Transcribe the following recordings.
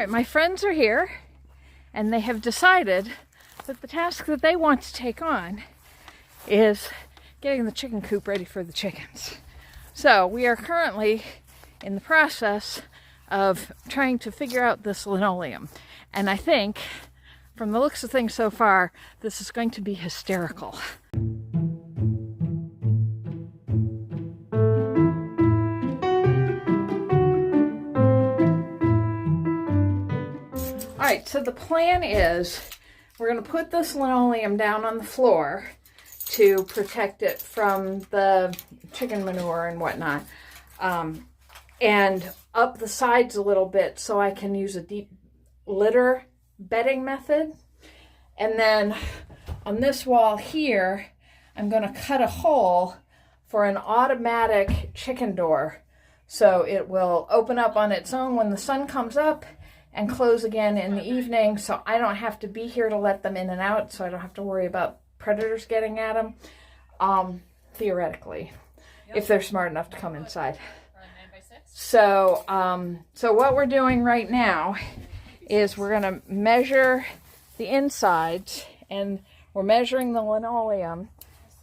right, my friends are here, and they have decided that the task that they want to take on is getting the chicken coop ready for the chickens. So we are currently in the process of trying to figure out this linoleum. And I think, from the looks of things so far, this is going to be hysterical. All right, so the plan is we're going to put this linoleum down on the floor to protect it from the chicken manure and whatnot, and up the sides a little bit so I can use a deep litter bedding method. And then on this wall here, I'm going to cut a hole for an automatic chicken door, so it will open up on its own when the sun comes up and close again in the evening, so I don't have to be here to let them in and out, so I don't have to worry about predators getting at them, theoretically, if they're smart enough to come inside. So, so what we're doing right now is we're going to measure the insides, and we're measuring the linoleum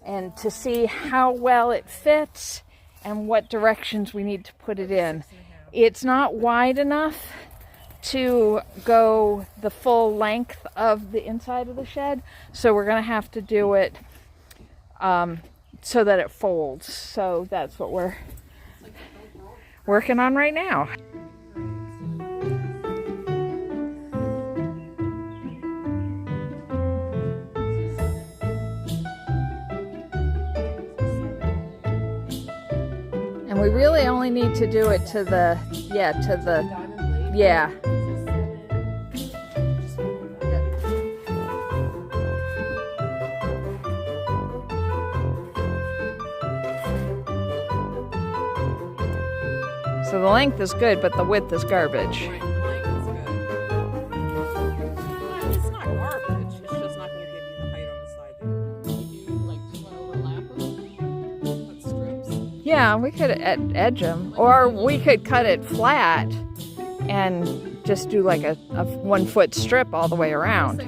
and to see how well it fits and what directions we need to put it in. It's not wide enough to go the full length of the inside of the shed, so we're going to have to do it so that it folds. So that's what we're working on right now. And we really only need to do it to the, yeah. So the length is good, but the width is garbage. Right, the length is good. It's not garbage, it's just not going to give you the height on the side. That you like just want to overlap them? Put strips? Yeah, we could edge them. Or we could cut it flat and just do like a 1 foot strip all the way around.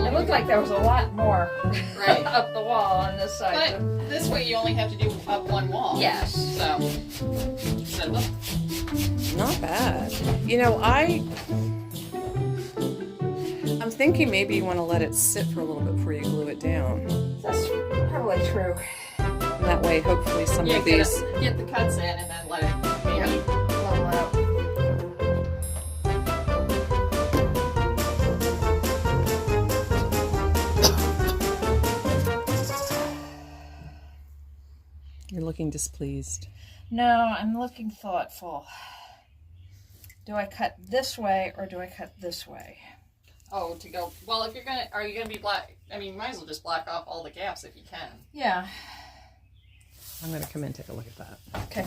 It looked like there was a lot more Right. up the wall on this side. But this way you only have to do up one wall. Yes. So look. Not bad. You know, I'm thinking maybe you want to let it sit for a little bit before you glue it down. That's probably true. And that way, hopefully, some Yeah, of these. get the cuts in and then let it maybe. Level out. You're looking displeased. No, I'm looking thoughtful. Do I cut this way or do I cut this way? Oh, to go. Well, if you're gonna, are you gonna be black? I mean, you might as well just block off all the gaps if you can. Yeah. I'm going to come in and take a look at that. Okay.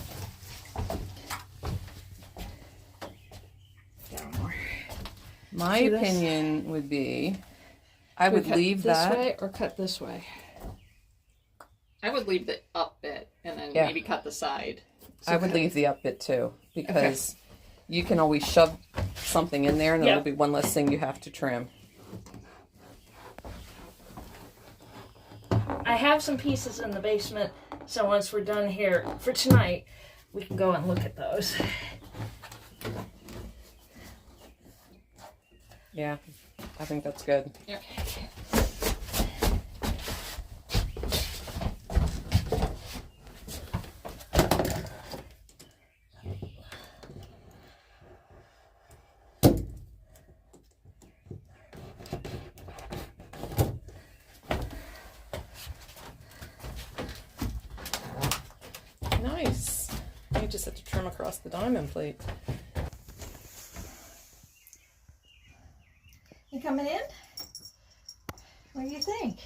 Down more. My See this? opinion would be, I Do we would cut leave this that. way or cut this way? I would leave the up bit and then Yeah. maybe cut the side. I would leave the up bit too, because you can always shove something in there and Yeah. it'll be one less thing you have to trim. I have some pieces in the basement So once we're done here for tonight, we can go and look at those. Yeah, I think that's good. Yep. Nice. You just have to trim across the diamond plate. You coming in? What do you think?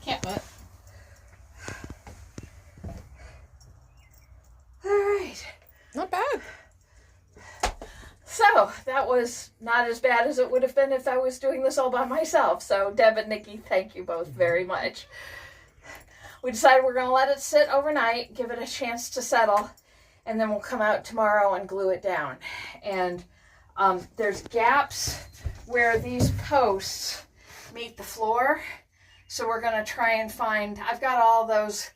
Can't but. All right. Not bad. So that was not as bad as it would have been if I was doing this all by myself. So Deb and Nikki, thank you both very much. We decided we're going to let it sit overnight, give it a chance to settle, and then we'll come out tomorrow and glue it down. And there's gaps where these posts meet the floor. So we're going to try and find, I've got all those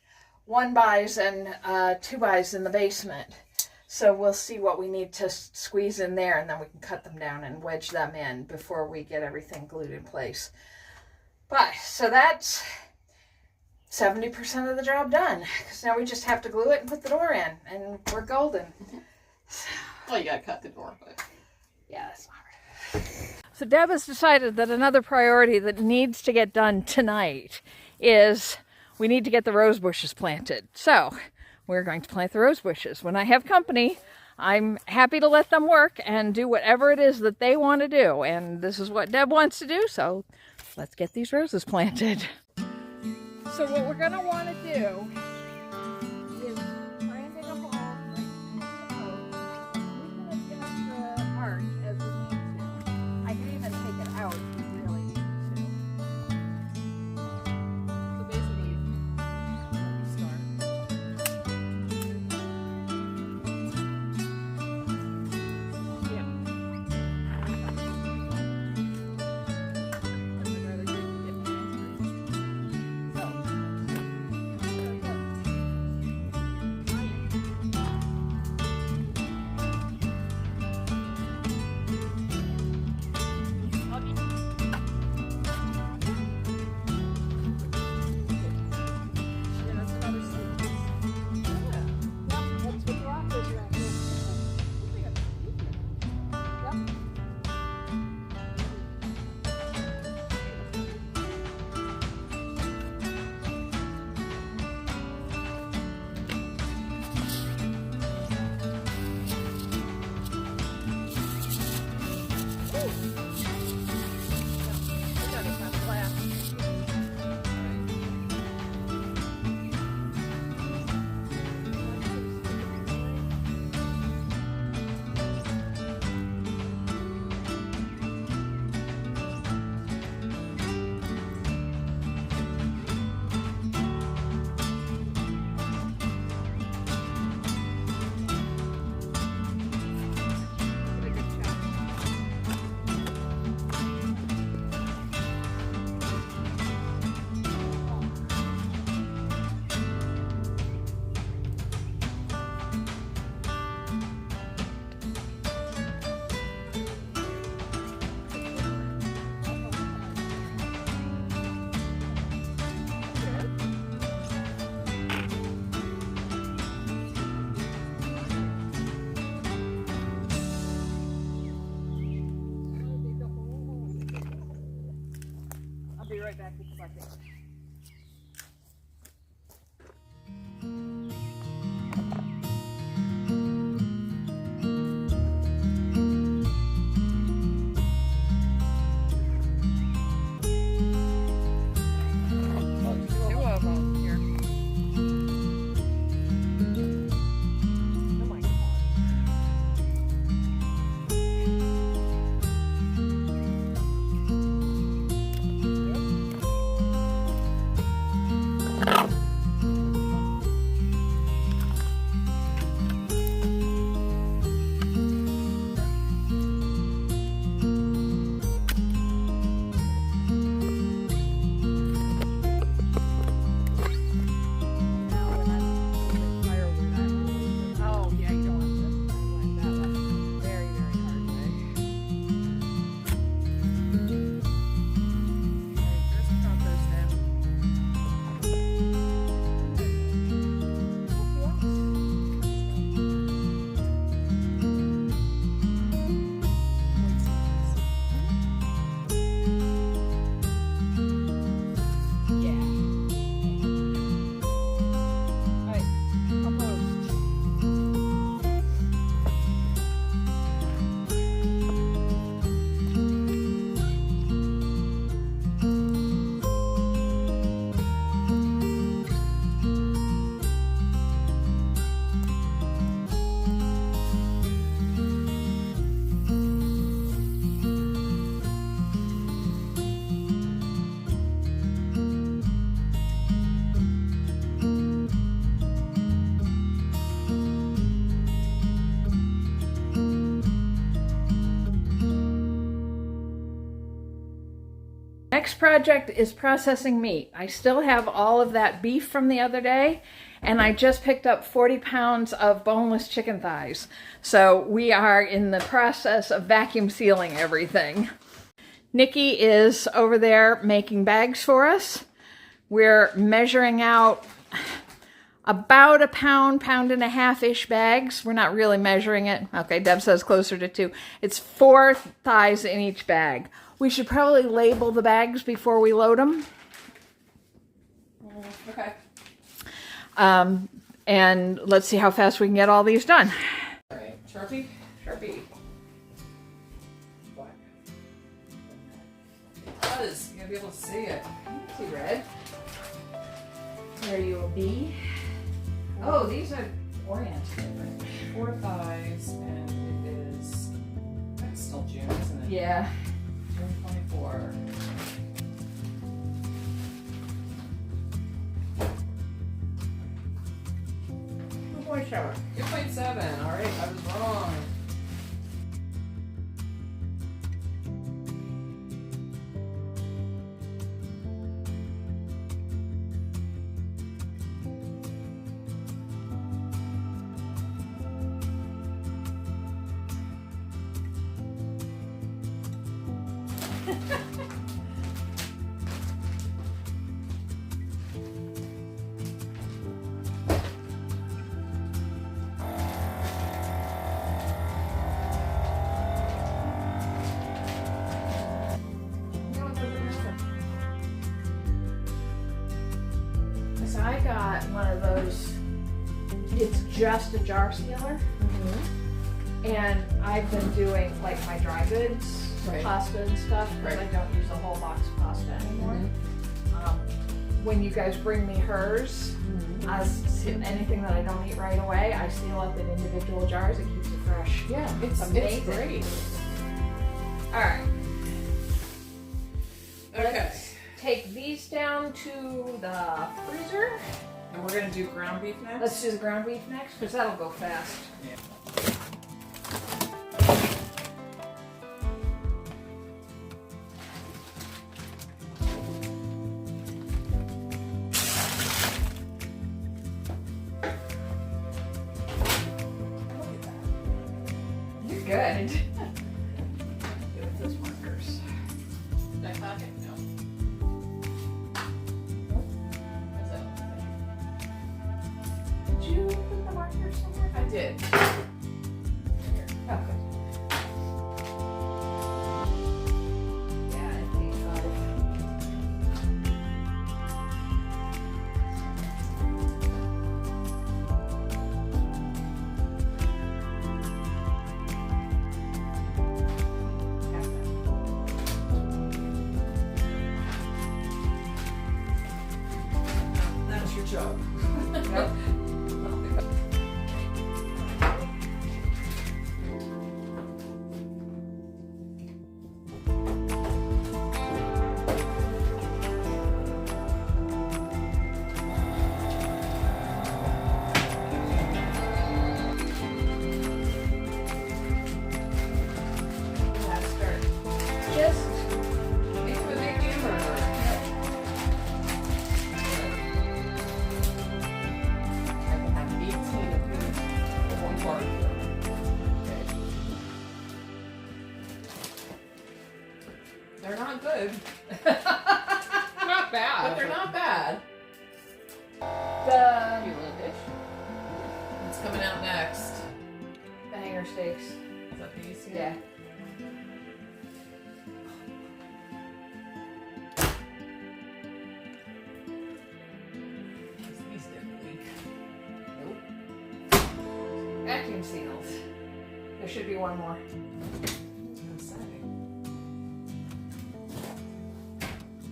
1x and 2x in the basement. So we'll see what we need to squeeze in there, and then we can cut them down and wedge them in before we get everything glued in place. But, so that's 70% of the job done. Because now we just have to glue it and put the door in, and we're golden. Well, you gotta cut the door, but. Yeah, that's not hard. So Deb has decided that another priority that needs to get done tonight is we need to get the rose bushes planted. So we're going to plant the rose bushes. When I have company, I'm happy to let them work and do whatever it is that they want to do. And this is what Deb wants to do, so let's get these roses planted. So what we're going to want to do is branding a hole right in the post. We can adjust the arch as we need to. I can even take it out if we really need to. So basically, you start. I'd rather get I'll be right back with the bucket. Two of them here. Oh my God. Next project is processing meat. I still have all of that beef from the other day, and I just picked up 40 pounds of boneless chicken thighs. So we are in the process of vacuum sealing everything. Nikki is over there making bags for us. We're measuring out about a pound, pound and a half-ish bags. We're not really measuring it. Okay, Deb says closer to 2. It's 4 thighs in each bag. We should probably label the bags before we load them. Okay. And let's see how fast we can get all these done. All right. Sharpie? Sharpie. Black. It does. You're going to be able to see it. See red. Are you a B? Oh, these are oriented. 4 thighs, and it is. That's still June, isn't it? Yeah. June 24. Shower. 2.7. All right, I was wrong. So I got one of those, it's just a jar sealer. And I've been doing like my dry goods, Right. pasta and stuff, because Right. I don't use a whole box of pasta anymore. When you guys bring me hers, anything that I don't eat right away, I seal up in individual jars. It keeps it fresh. Yeah, it's Amazing. great. All right. Okay. Let's take these down to the freezer. And we're going to do ground beef next? Let's do the ground beef next, because that'll go fast. Yeah. You're good. Give it those markers. Did I pocket? No. What's that? Did you put the markers somewhere? I did. Here. Oh, good. Yeah, I think That's your job. Nope. Just Make it a big hamburger. I can have 18 of these for one part. Okay. They're not good. Not bad. But they're not bad. the Cute little dish. What's coming out next? hanger steaks. Is that these? Yeah. These didn't leak. Vacuum sealed. There should be one more. I'm sorry.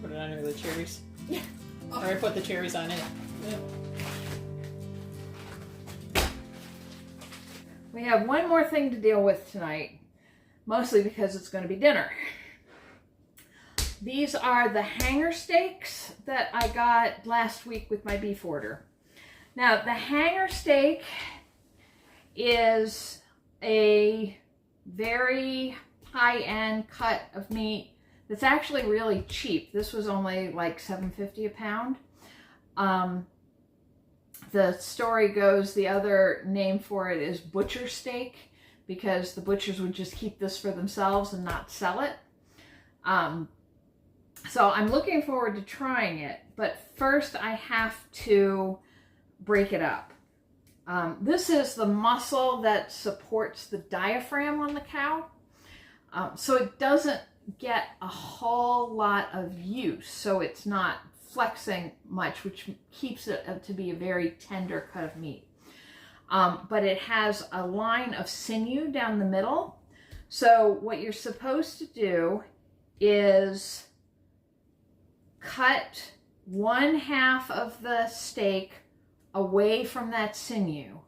Put it under the cherries. Yeah. Or I put the cherries on it. Yeah. We have one more thing to deal with tonight, mostly because it's going to be dinner. These are the hanger steaks that I got last week with my beef order. Now, the hanger steak is a very high-end cut of meat that's actually really cheap. This was only like $7.50 a pound. The story goes the other name for it is butcher steak, because the butchers would just keep this for themselves and not sell it. So I'm looking forward to trying it, but first I have to break it up. This is the muscle that supports the diaphragm on the cow. So it doesn't get a whole lot of use, so it's not flexing much, which keeps it to be a very tender cut of meat. But it has a line of sinew down the middle. So what you're supposed to do is cut 1/2 of the steak away from that sinew,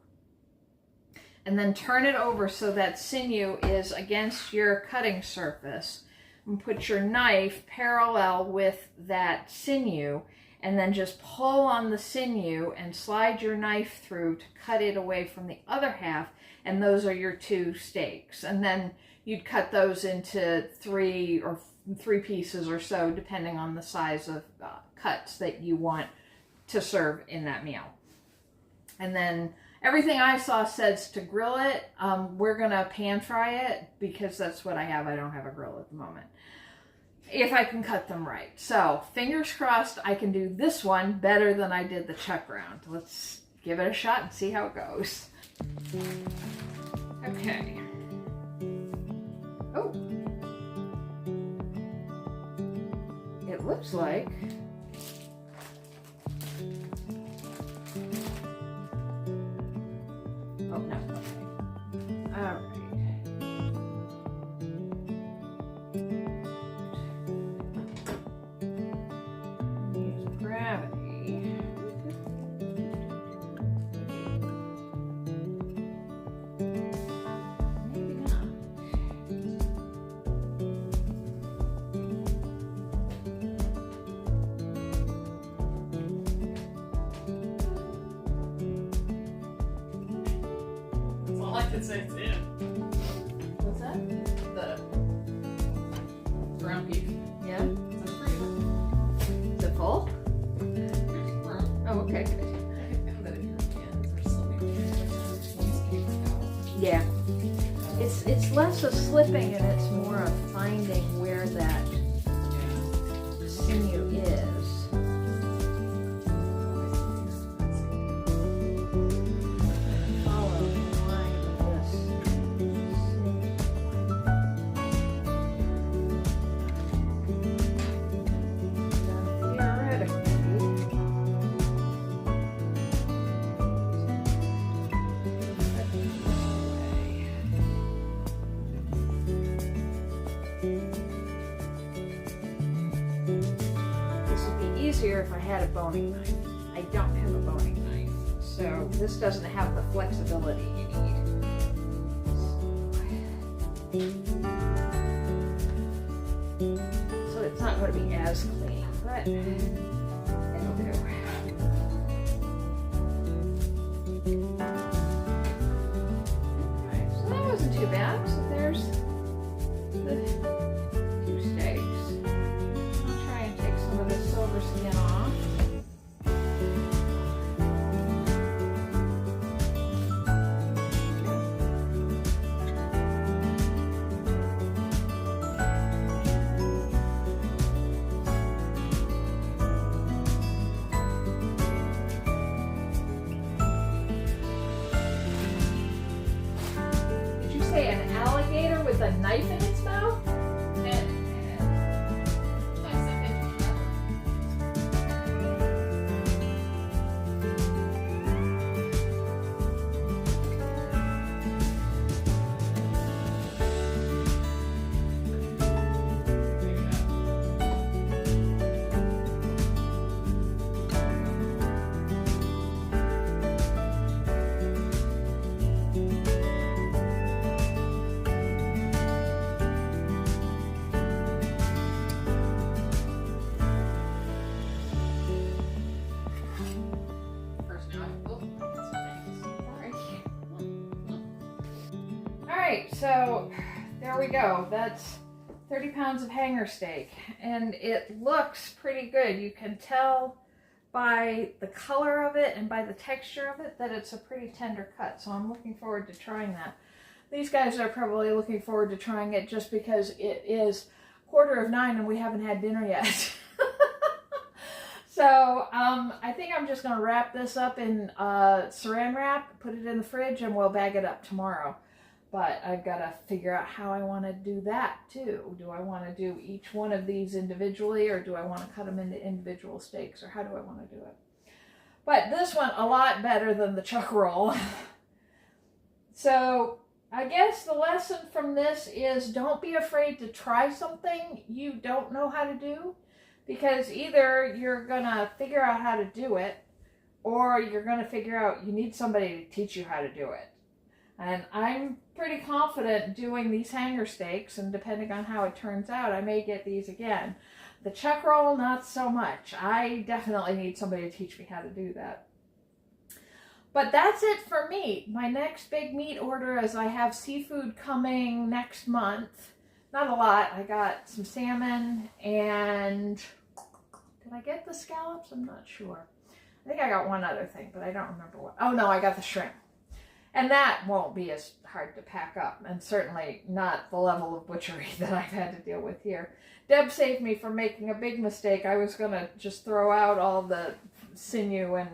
and then turn it over so that sinew is against your cutting surface, and put your knife parallel with that sinew, and then just pull on the sinew and slide your knife through to cut it away from the other half, and those are your 2 steaks. And then you'd cut those into 3 pieces or so, depending on the size of cuts that you want to serve in that meal. And then everything I saw says to grill it. We're gonna pan fry it because that's what I have. I don't have a grill at the moment, if I can cut them right. So fingers crossed I can do this one better than I did the chuck round. Let's give it a shot and see how it goes. Okay. Oh. It looks like oh no, okay. All right. Use gravity. Maybe not. That's all I can say. It's in. What's that? The ground beef. Yeah. That's pretty good. Is it full? Here's ground. Oh, okay. I found that in your cans or something. Yeah. It's less of slipping and it's more of finding where that sinew is. Follow the line of this sinew. This would be easier if I had a boning knife. I don't have a boning knife, so this doesn't have the flexibility you need. So it's not going to be as clean, but it'll do. Alright, so that wasn't too bad. So there's the 2 steaks. I'll try and take some of this silver skin off. Did you say an alligator with a knife in its mouth? Alright, so there we go. That's 30 pounds of hanger steak, and it looks pretty good. You can tell by the color of it and by the texture of it that it's a pretty tender cut, so I'm looking forward to trying that. These guys are probably looking forward to trying it just because it is 8:45 and we haven't had dinner yet. So I think I'm just going to wrap this up in saran wrap, put it in the fridge, and we'll bag it up tomorrow. But I've got to figure out how I want to do that too. Do I want to do each one of these individually, or do I want to cut them into individual steaks, or how do I want to do it? But this one, a lot better than the chuck roll. So I guess the lesson from this is don't be afraid to try something you don't know how to do, because either you're going to figure out how to do it, or you're going to figure out you need somebody to teach you how to do it. And I'm pretty confident doing these hanger steaks, and depending on how it turns out, I may get these again. The chuck roll, not so much. I definitely need somebody to teach me how to do that. But that's it for meat. My next big meat order is I have seafood coming next month. Not a lot. I got some salmon, and did I get the scallops? I'm not sure. I think I got one other thing, but I don't remember what. Oh no, I got the shrimp. And that won't be as hard to pack up, and certainly not the level of butchery that I've had to deal with here. Deb saved me from making a big mistake. I was going to just throw out all the sinew and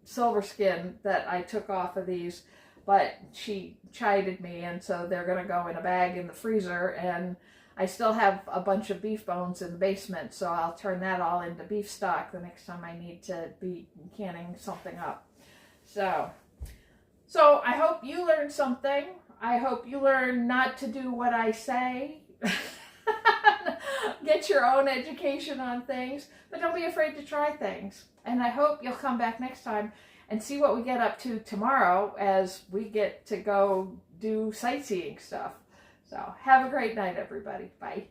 silver skin that I took off of these, but she chided me, and so they're going to go in a bag in the freezer, and I still have a bunch of beef bones in the basement, so I'll turn that all into beef stock the next time I need to be canning something up. So I hope you learned something. I hope you learn not to do what I say. Get your own education on things, but don't be afraid to try things. And I hope you'll come back next time and see what we get up to tomorrow as we get to go do sightseeing stuff. So have a great night, everybody. Bye.